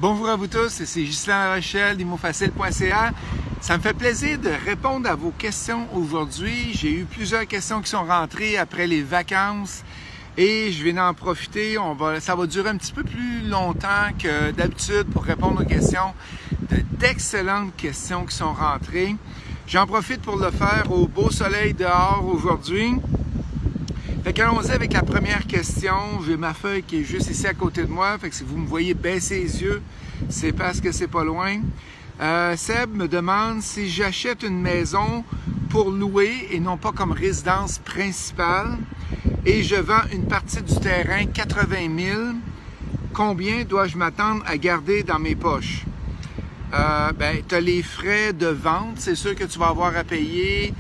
Bonjour à vous tous, c'est Ghislain Larochelle d'ImmoFacile.ca. Ça me fait plaisir de répondre à vos questions aujourd'hui. J'ai eu plusieurs questions qui sont rentrées après les vacances et je vais en profiter. Ça va durer un petit peu plus longtemps que d'habitude pour répondre aux questions. D'excellentes questions qui sont rentrées. J'en profite pour le faire au beau soleil dehors aujourd'hui. Fait qu'allons-y avec la première question. J'ai ma feuille qui est juste ici à côté de moi. Fait que si vous me voyez baisser les yeux, c'est parce que c'est pas loin. Seb me demande si j'achète une maison pour louer et non pas comme résidence principale et je vends une partie du terrain 80 000, combien dois-je m'attendre à garder dans mes poches? Tu as les frais de vente, c'est sûr que tu vas avoir à payer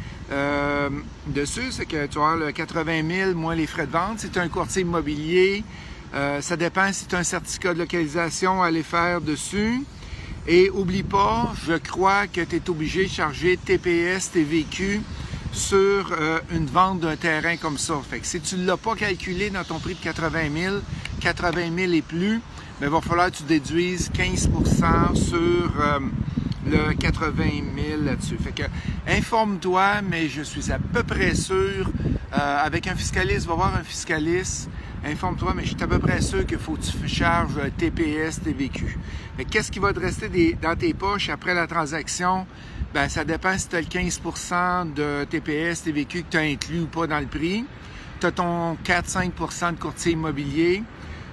dessus, c'est que tu vas avoir le 80 000 moins les frais de vente. Si tu es un courtier immobilier, ça dépend si tu as un certificat de localisation à aller faire dessus. Et oublie pas, je crois que tu es obligé de charger TPS, TVQ sur une vente d'un terrain comme ça. Fait que si tu ne l'as pas calculé dans ton prix de 80 000 et plus, il va falloir que tu déduises 15 % sur le 80 000 là-dessus. Fait que informe-toi, mais je suis à peu près sûr, avec un fiscaliste, va voir un fiscaliste, informe-toi, mais je suis à peu près sûr qu'il faut que tu charges TPS, TVQ. Fait que qu'est-ce qui va te rester dans tes poches après la transaction? Ça dépend si tu as le 15 % de TPS, TVQ que tu as inclus ou pas dans le prix. Tu as ton 4-5 % de courtier immobilier.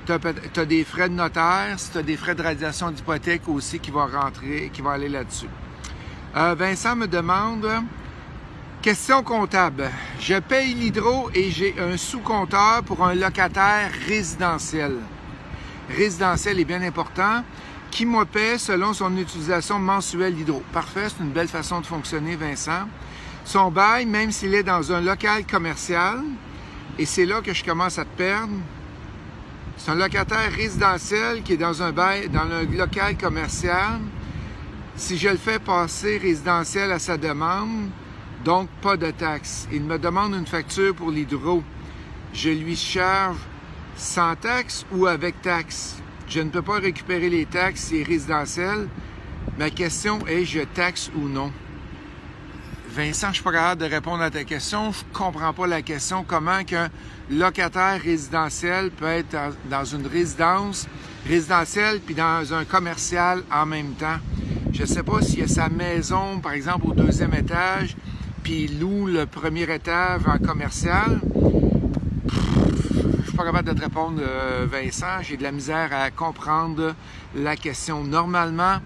Tu as des frais de notaire, si tu as des frais de radiation d'hypothèque aussi qui vont rentrer, qui vont aller là-dessus. Vincent me demande, question comptable. Je paye l'hydro et j'ai un sous-compteur pour un locataire résidentiel. Résidentiel est bien important. Qui me paie selon son utilisation mensuelle d'hydro. Parfait, c'est une belle façon de fonctionner, Vincent. Son bail, même s'il est dans un local commercial, et c'est là que je commence à te perdre, c'est un locataire résidentiel qui est dans un bail, dans un local commercial. Si je le fais passer résidentiel à sa demande, donc pas de taxe. Il me demande une facture pour l'hydro. Je lui charge sans taxe ou avec taxe. Je ne peux pas récupérer les taxes, c'est résidentiel. Ma question est, je taxe ou non? Vincent, je ne suis pas capable de répondre à ta question. Je ne comprends pas la question. Comment qu'un locataire résidentiel peut être dans une résidence résidentielle puis dans un commercial en même temps? Je ne sais pas s'il a sa maison, par exemple, au 2e étage, puis il loue le 1er étage en commercial. Je suis pas capable de te répondre, Vincent. J'ai de la misère à comprendre la question. Normalement,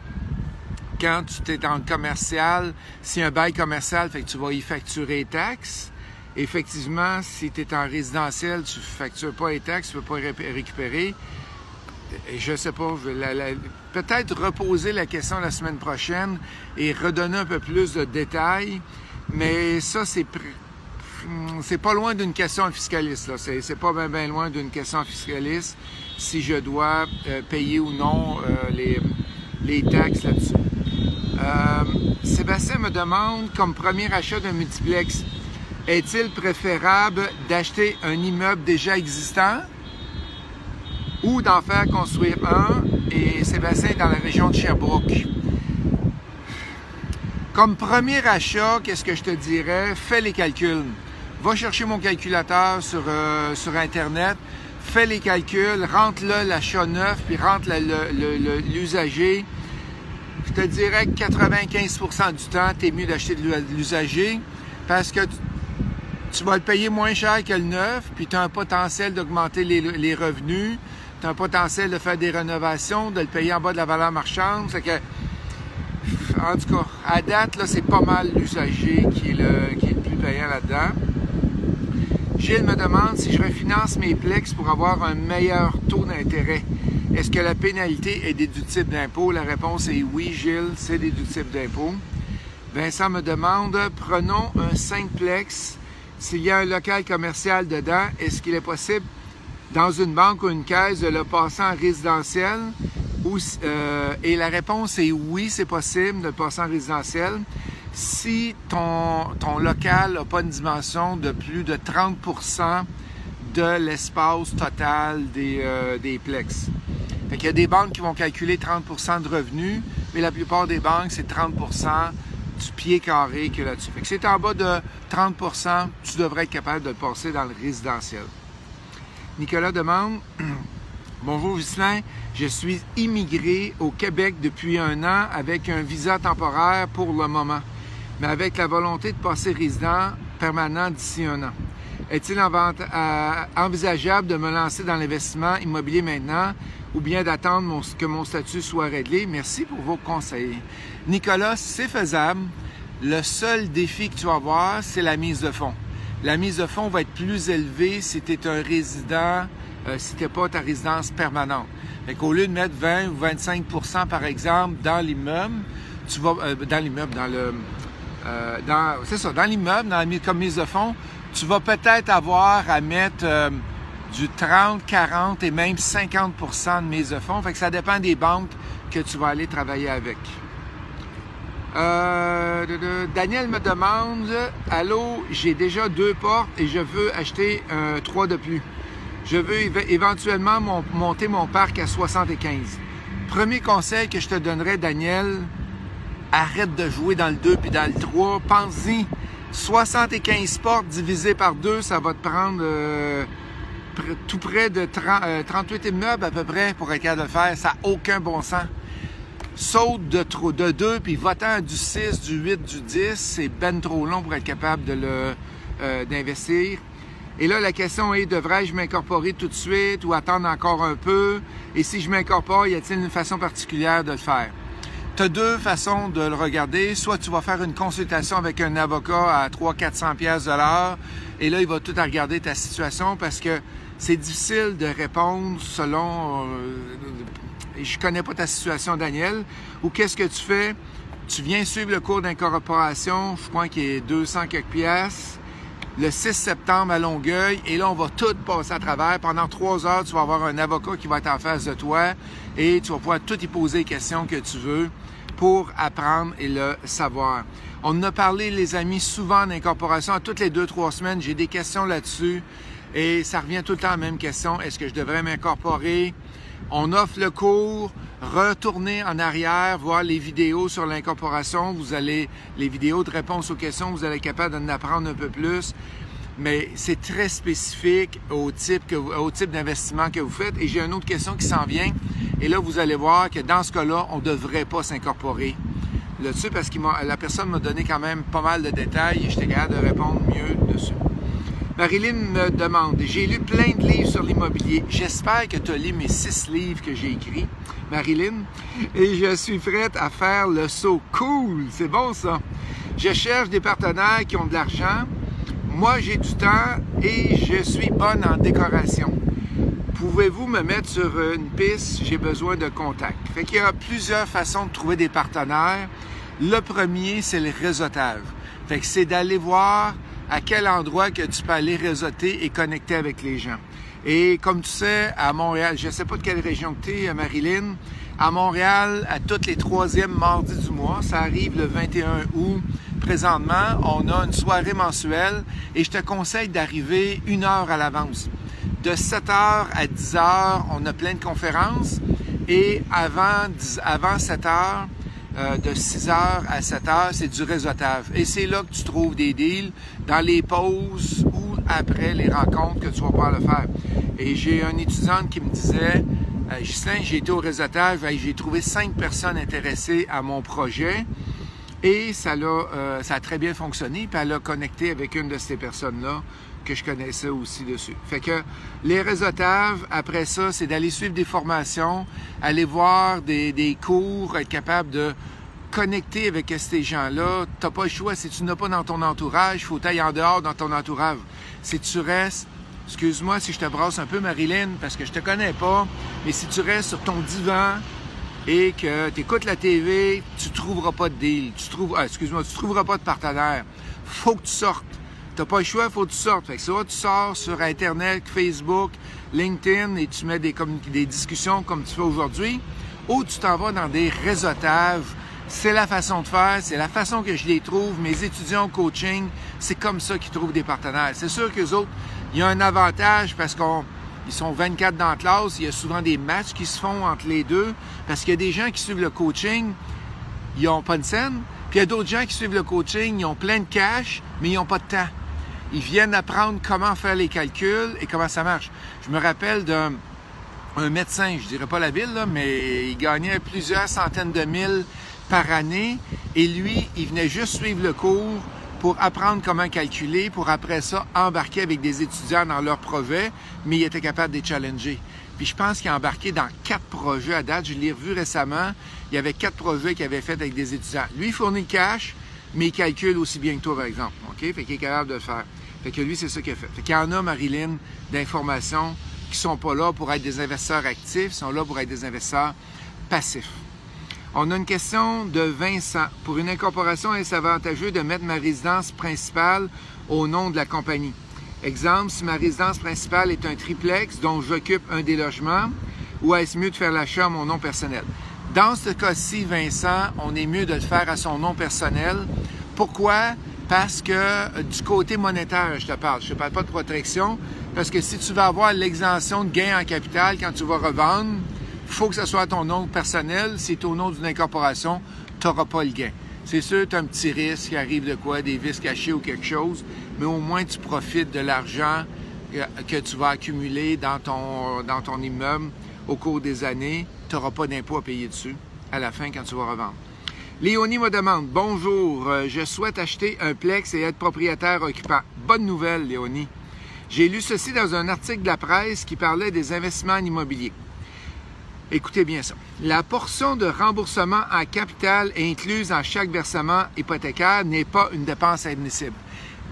quand tu es en commercial, si un bail commercial, fait que tu vas y facturer les taxes. Effectivement, si tu es en résidentiel, tu ne factures pas les taxes, tu ne peux pas récupérer. Je ne sais pas, peut-être reposer la question la semaine prochaine et redonner un peu plus de détails, mais ça, c'est pas loin d'une question à fiscaliste. C'est pas bien loin d'une question à fiscaliste si je dois payer ou non les taxes là-dessus. Sébastien me demande, comme premier achat d'un multiplex, est-il préférable d'acheter un immeuble déjà existant ou d'en faire construire un? Et Sébastien est dans la région de Sherbrooke. Comme premier achat, qu'est-ce que je te dirais? Fais les calculs. Va chercher mon calculateur sur Internet, fais les calculs, rentre-le l'achat neuf, puis rentre l'usager. Je te dirais que 95 % du temps, tu es mieux d'acheter de l'usager parce que tu vas le payer moins cher que le neuf, puis tu as un potentiel d'augmenter les revenus, tu as un potentiel de faire des rénovations, de le payer en bas de la valeur marchande. C'est que, en tout cas, à date, là, c'est pas mal l'usager qui est le plus payant là-dedans. Gilles me demande si je refinance mes plex pour avoir un meilleur taux d'intérêt. Est-ce que la pénalité est déductible d'impôt? La réponse est oui, Gilles, c'est déductible d'impôt. Vincent me demande, prenons un 5plex. S'il y a un local commercial dedans, est-ce qu'il est possible, dans une banque ou une caisse, de le passer en résidentiel? Et la réponse est oui, c'est possible de le passer en résidentiel. Si ton local n'a pas une dimension de plus de 30 % de l'espace total des plex. Fait qu'il y a des banques qui vont calculer 30% de revenus, mais la plupart des banques, c'est 30% du pied carré qu'il y a là-dessus. Fait que si c'est en bas de 30%, tu devrais être capable de le passer dans le résidentiel. Nicolas demande « Bonjour Ghislain, je suis immigré au Québec depuis 1 an avec un visa temporaire pour le moment, mais avec la volonté de passer résident permanent d'ici 1 an. Est-il envisageable de me lancer dans l'investissement immobilier maintenant ou bien d'attendre que mon statut soit réglé? Merci pour vos conseils. » Nicolas, c'est faisable. Le seul défi que tu vas avoir, c'est la mise de fonds. La mise de fonds va être plus élevée si tu es un résident, si tu n'es pas ta résidence permanente. Fait qu'au lieu de mettre 20 ou 25% par exemple dans l'immeuble, tu vas dans l'immeuble, dans l'immeuble, comme mise de fonds, tu vas peut-être avoir à mettre du 30, 40 et même 50% de mise de fonds. Fait que ça dépend des banques que tu vas aller travailler avec. Daniel me demande « Allô, j'ai déjà 2 portes et je veux acheter 3 de plus. Je veux éventuellement monter mon parc à 75. » Premier conseil que je te donnerais, Daniel, arrête de jouer dans le 2 puis dans le 3. Pense-y. 75 portes divisées par 2, ça va te prendre tout près de 38 immeubles à peu près pour être capable de le faire. Ça n'a aucun bon sens. Saute de 2 puis va-t'en du 6, du 8, du 10. C'est ben trop long pour être capable d'investir. Et là, la question est, devrais-je m'incorporer tout de suite ou attendre encore un peu? Et si je m'incorpore, y a-t-il une façon particulière de le faire? Tu as 2 façons de le regarder. Soit tu vas faire une consultation avec un avocat à 300-400 pièces de l'heure et là, il va tout regarder ta situation parce que c'est difficile de répondre selon... je connais pas ta situation, Daniel. Ou qu'est-ce que tu fais? Tu viens suivre le cours d'incorporation, je crois qu'il est 200 quelques pièces, le 6 septembre à Longueuil, et là, on va tout passer à travers. Pendant 3 heures, tu vas avoir un avocat qui va être en face de toi et tu vas pouvoir tout y poser les questions que tu veux pour apprendre et le savoir. On en a parlé, les amis, souvent d'incorporation. Toutes les 2-3 semaines, j'ai des questions là-dessus et ça revient tout le temps à la même question. Est-ce que je devrais m'incorporer? On offre le cours, retournez en arrière, voir les vidéos sur l'incorporation. Vous allez, les vidéos de réponse aux questions, vous allez être capable d'en apprendre un peu plus. Mais c'est très spécifique au type d'investissement que vous faites. Et j'ai une autre question qui s'en vient. Et là, vous allez voir que dans ce cas-là, on ne devrait pas s'incorporer là-dessus parce que la personne m'a donné quand même pas mal de détails et j'étais capable de répondre mieux dessus. Marilyn me demande, j'ai lu plein de livres sur l'immobilier. J'espère que tu as lu mes 6 livres que j'ai écrits, Marilyn, et je suis prête à faire le saut. Cool, c'est bon ça. Je cherche des partenaires qui ont de l'argent. Moi, j'ai du temps et je suis bonne en décoration. Pouvez-vous me mettre sur une piste? J'ai besoin de contacts. Fait qu'il y a plusieurs façons de trouver des partenaires. Le premier, c'est le réseautage. Fait que c'est d'aller voir à quel endroit que tu peux aller réseauter et connecter avec les gens. Et comme tu sais, à Montréal, je ne sais pas de quelle région que tu es, Marilyn, à Montréal, à tous les 3e mardis du mois, ça arrive le 21 août. Présentement, on a une soirée mensuelle et je te conseille d'arriver 1 heure à l'avance. De 7h à 10h, on a plein de conférences et avant 7h, de 6h à 7h, c'est du réseautage. Et c'est là que tu trouves des deals dans les pauses ou après les rencontres que tu vas pouvoir le faire. Et j'ai une étudiante qui me disait, Ghislain, j'ai été au réseautage, j'ai trouvé 5 personnes intéressées à mon projet et ça a très bien fonctionné. Puis elle a connecté avec une de ces personnes-là que je connaissais aussi dessus. Fait que les réseautages, après ça, c'est d'aller suivre des formations, aller voir des cours, être capable de connecter avec ces gens-là. Tu n'as pas le choix. Si tu n'as pas dans ton entourage, il faut t'aller en dehors dans ton entourage. Si tu restes, excuse-moi si je te brasse un peu, Marilyn, parce que je te connais pas, mais si tu restes sur ton divan et que tu écoutes la TV, tu ne trouveras pas de deal. Tu ne trouveras pas de partenaire. Faut que tu sortes. Tu n'as pas le choix, il faut que tu sortes. Fait que soit tu sors sur Internet, Facebook, LinkedIn et tu mets des discussions comme tu fais aujourd'hui, ou tu t'en vas dans des réseautages. C'est la façon de faire, c'est la façon que je les trouve. Mes étudiants au coaching, c'est comme ça qu'ils trouvent des partenaires. C'est sûr qu'eux autres, il y a un avantage parce qu'on Ils sont 24 dans la classe. Il y a souvent des matchs qui se font entre les deux parce qu'il y a des gens qui suivent le coaching, ils n'ont pas de scène. Puis il y a d'autres gens qui suivent le coaching, ils ont plein de cash, mais ils n'ont pas de temps. Ils viennent apprendre comment faire les calculs et comment ça marche. Je me rappelle d'un médecin, je dirais pas la ville, là, mais il gagnait plusieurs centaines de mille par année. Et lui, il venait juste suivre le cours pour apprendre comment calculer, pour après ça embarquer avec des étudiants dans leurs projets, mais il était capable de les challenger. Puis je pense qu'il a embarqué dans 4 projets à date. Je l'ai revu récemment. Il y avait 4 projets qu'il avait fait avec des étudiants. Lui, il fournit le cash, mais il calcule aussi bien que toi, par exemple. OK? Fait qu'il est capable de le faire. Fait que lui, c'est ça qu'il a fait. Fait qu'il y en a, Marilyn, d'informations qui sont pas là pour être des investisseurs actifs, sont là pour être des investisseurs passifs. On a une question de Vincent. Pour une incorporation, est-ce avantageux de mettre ma résidence principale au nom de la compagnie? Exemple, si ma résidence principale est un triplex dont j'occupe un des logements, ou est-ce mieux de faire l'achat à mon nom personnel? Dans ce cas-ci, Vincent, on est mieux de le faire à son nom personnel. Pourquoi? Parce que du côté monétaire, je te parle pas de protection, parce que si tu vas avoir l'exemption de gain en capital quand tu vas revendre, il faut que ce soit à ton nom personnel. Si c'est au nom d'une incorporation, tu n'auras pas le gain. C'est sûr, tu as un petit risque, il arrive de quoi, des vices cachés ou quelque chose, mais au moins tu profites de l'argent que tu vas accumuler dans ton immeuble au cours des années. Tu n'auras pas d'impôt à payer dessus à la fin quand tu vas revendre. Léonie me demande, bonjour, je souhaite acheter un plex et être propriétaire occupant. Bonne nouvelle, Léonie. J'ai lu ceci dans un article de la presse qui parlait des investissements en immobilier. Écoutez bien ça. La portion de remboursement en capital incluse en chaque versement hypothécaire n'est pas une dépense admissible.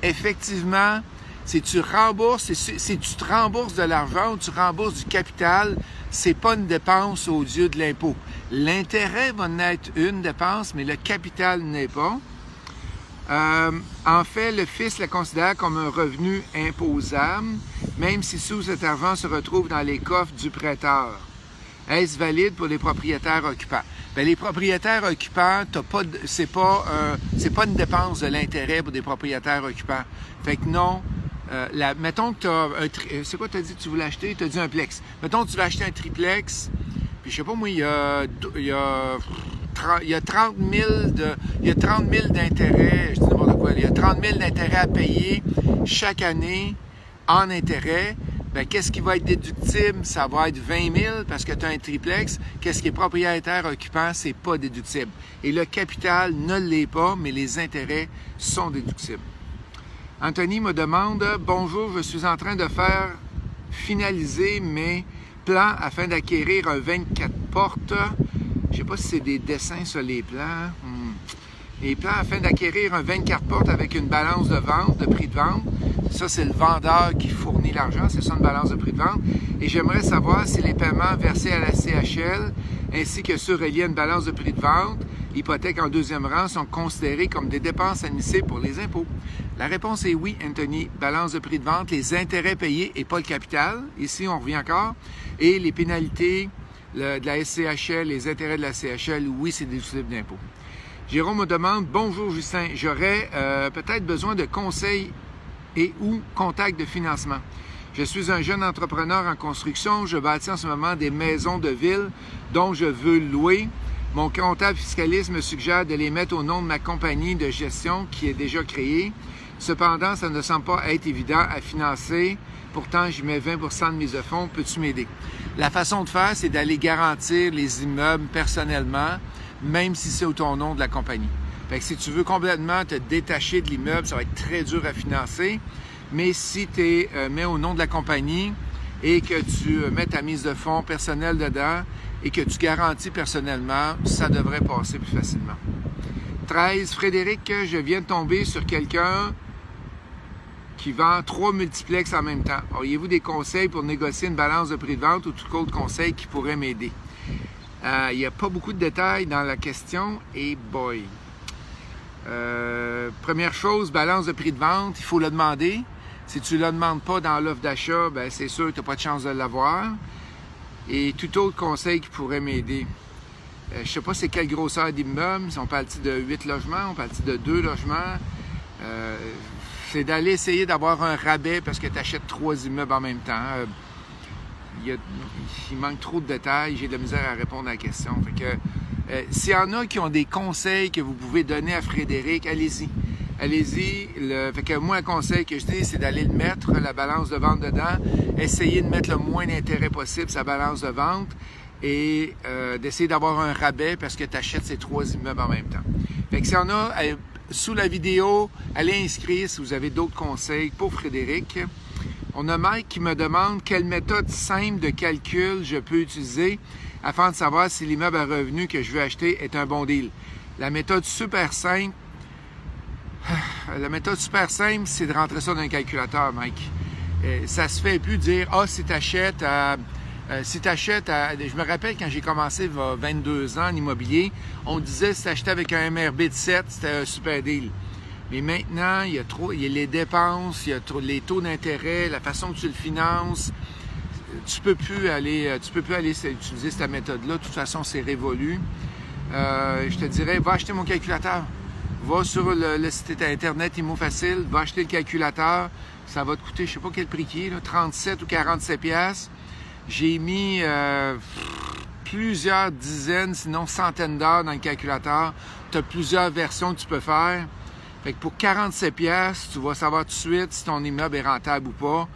Effectivement, si tu te rembourses de l'argent ou tu rembourses du capital, c'est pas une dépense aux yeux de l'impôt. L'intérêt va être une dépense, mais le capital n'est pas. En fait, le fisc le considère comme un revenu imposable, même si sous cet argent se retrouve dans les coffres du prêteur. Est-ce valide pour les propriétaires occupants? Bien, les propriétaires occupants, c'est pas une dépense de l'intérêt pour des propriétaires occupants. Fait que non. Mettons que tu as c'est quoi tu as dit que tu voulais acheter? Tu as dit un plex. Mettons que tu veux acheter un triplex, puis je sais pas moi, il y a 30 000 d'intérêts, je dis n'importe quoi, il y a 30 000 d'intérêts à payer chaque année en intérêt. Bien, qu'est-ce qui va être déductible? Ça va être 20 000 parce que tu as un triplex. Qu'est-ce qui est propriétaire occupant? C'est pas déductible. Et le capital ne l'est pas, mais les intérêts sont déductibles. Anthony me demande, bonjour, je suis en train de faire finaliser mes plans afin d'acquérir un 24 portes. Je sais pas si c'est des dessins sur les plans. Les plans afin d'acquérir un 24 portes avec une balance de vente, de prix de vente. Ça, c'est le vendeur qui fournit l'argent. C'est ça, une balance de prix de vente. Et j'aimerais savoir si les paiements versés à la CHL, ainsi que ceux reliés à une balance de prix de vente, hypothèque en deuxième rang, sont considérés comme des dépenses admissibles pour les impôts. La réponse est oui, Anthony. Balance de prix de vente, les intérêts payés et pas le capital. Ici, on revient encore. Et les pénalités de la SCHL, les intérêts de la CHL, oui, c'est déductible d'impôt. Jérôme me demande, bonjour Justin, j'aurais peut-être besoin de conseils et ou contact de financement. Je suis un jeune entrepreneur en construction. Je bâtis en ce moment des maisons de ville dont je veux louer. Mon comptable fiscaliste me suggère de les mettre au nom de ma compagnie de gestion qui est déjà créée. Cependant, ça ne semble pas être évident à financer. Pourtant, j'y mets 20 % de mise de fonds. Peux-tu m'aider? La façon de faire, c'est d'aller garantir les immeubles personnellement, même si c'est au ton nom de la compagnie. Fait que si tu veux complètement te détacher de l'immeuble, ça va être très dur à financer. Mais si tu mets au nom de la compagnie et que tu mets ta mise de fonds personnelle dedans et que tu garantis personnellement, ça devrait passer plus facilement. 13. Frédéric, je viens de tomber sur quelqu'un qui vend 3 multiplex en même temps. Auriez-vous des conseils pour négocier une balance de prix de vente ou tout autre conseil qui pourrait m'aider? Il n'y a pas beaucoup de détails dans la question. Et boy! Première chose, balance de prix de vente, il faut le demander. Si tu ne le demandes pas dans l'offre d'achat, ben c'est sûr que tu n'as pas de chance de l'avoir. Et tout autre conseil qui pourrait m'aider. Je ne sais pas c'est quelle grosseur d'immeuble. Si on parle-t-il de 8 logements, on parle-t-il de 2 logements. C'est d'aller essayer d'avoir un rabais parce que tu achètes 3 immeubles en même temps. il manque trop de détails, j'ai de la misère à répondre à la question. Fait que, s'il y en a qui ont des conseils que vous pouvez donner à Frédéric, allez-y. Allez-y. Fait que moi, un conseil que je dis, c'est d'aller le mettre, la balance de vente dedans. Essayez de mettre le moins d'intérêt possible, sa balance de vente, et d'essayer d'avoir un rabais parce que tu achètes ces 3 immeubles en même temps. Fait que s'il y en a, sous la vidéo, allez inscrire si vous avez d'autres conseils pour Frédéric. On a Mike qui me demande quelle méthode simple de calcul je peux utiliser afin de savoir si l'immeuble à revenu que je veux acheter est un bon deal. La méthode super simple, c'est de rentrer ça dans un calculateur, Mike. Ça se fait plus de dire « Ah, si tu achètes je me rappelle quand j'ai commencé il y a 22 ans en immobilier, on disait si tu achetais avec un MRB de 7, c'était un super deal. Mais maintenant, il y a les dépenses, il y a les taux d'intérêt, la façon que tu le finances. Tu peux plus aller utiliser cette méthode-là. De toute façon, c'est révolu. Je te dirais, va acheter mon calculateur. Va sur le site internet Immo Facile, va acheter le calculateur. Ça va te coûter, je ne sais pas quel prix qui est, là, 37 ou 47 $. J'ai mis plusieurs dizaines, sinon centaines d'heures dans le calculateur. Tu as plusieurs versions que tu peux faire. Fait que pour 47 $, tu vas savoir tout de suite si ton immeuble est rentable ou pas.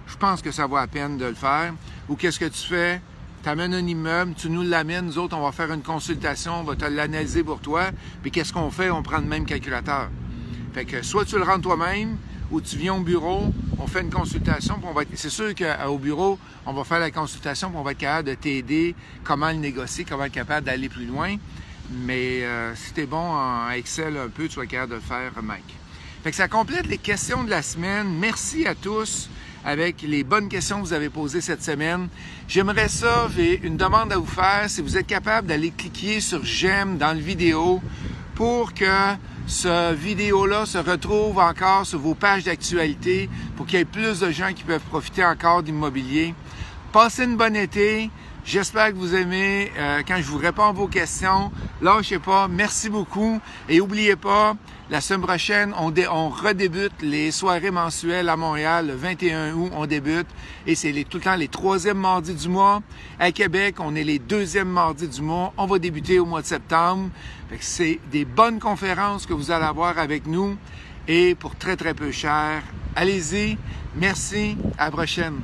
Je pense que ça vaut la peine de le faire. Ou qu'est-ce que tu fais? Tu amènes un immeuble, tu nous l'amènes, nous autres, on va faire une consultation, on va te l'analyser pour toi. Puis qu'est-ce qu'on fait? On prend le même calculateur. Fait que soit tu le rentres toi-même, ou tu viens au bureau, on fait une consultation, puis c'est sûr qu'au bureau, on va faire la consultation, puis on va être capable de t'aider, comment le négocier, comment être capable d'aller plus loin. Mais si tu es bon en Excel un peu, tu vas être capable de le faire, Mike. Fait que ça complète les questions de la semaine. Merci à tous avec les bonnes questions que vous avez posées cette semaine. J'aimerais ça, j'ai une demande à vous faire. Si vous êtes capable d'aller cliquer sur « J'aime » dans le vidéo pour que ce vidéo-là se retrouve encore sur vos pages d'actualité pour qu'il y ait plus de gens qui peuvent profiter encore d'immobilier. Passez une bonne été. J'espère que vous aimez quand je vous réponds à vos questions. Lâchez pas. Merci beaucoup. Et n'oubliez pas, la semaine prochaine, on redébute les soirées mensuelles à Montréal. Le 21 août, on débute. Et c'est tout le temps les 3e mardis du mois. À Québec, on est les 2e mardis du mois. On va débuter au mois de septembre. C'est des bonnes conférences que vous allez avoir avec nous. Et pour très, très peu cher. Allez-y. Merci. À la prochaine.